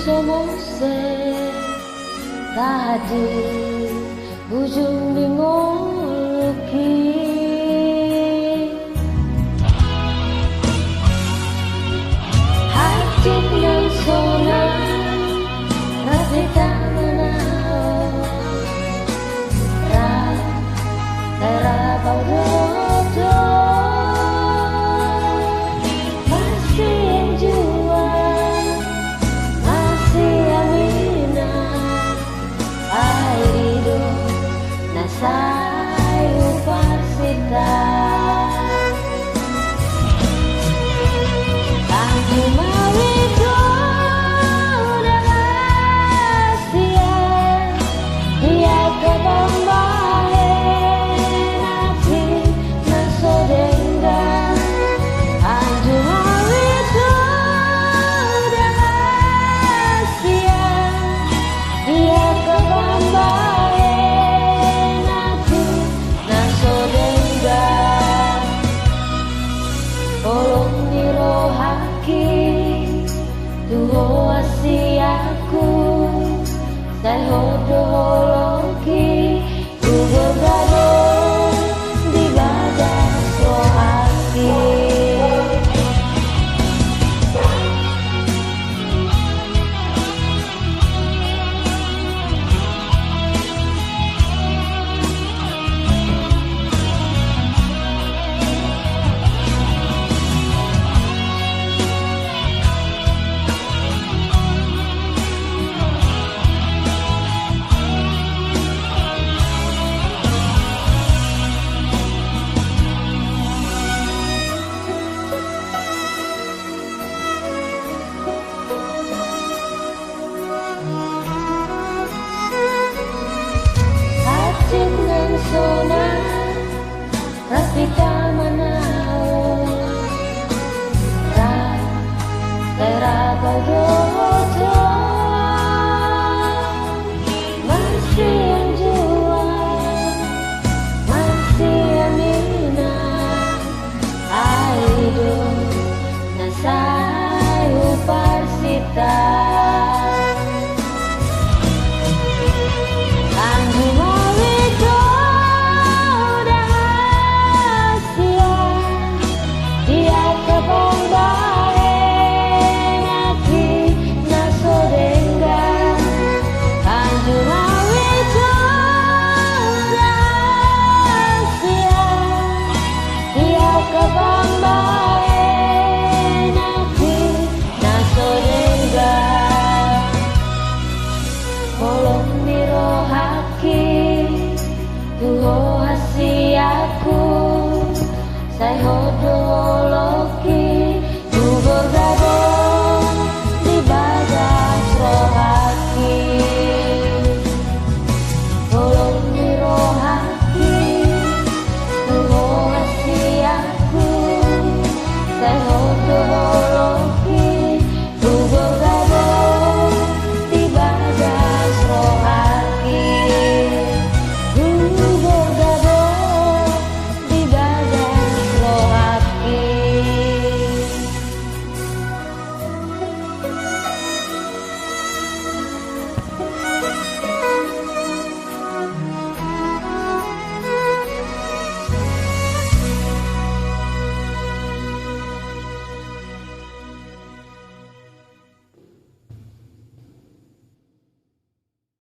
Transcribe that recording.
somose tadi ujung dingoluki hati yang sona rasita menao era paudodo masih yang jua masih amina airido nasayu parsita Tuho asiaku dan hodologi ku bergabung di badan sohaki dengan sona rasita manao era paudodo masih yang jua masih amina aido nasayu parsita Tuho asiaku saya hodologi ku bergabung di badan sohaki tolong dirohaki Tuho asiaku saya hodologi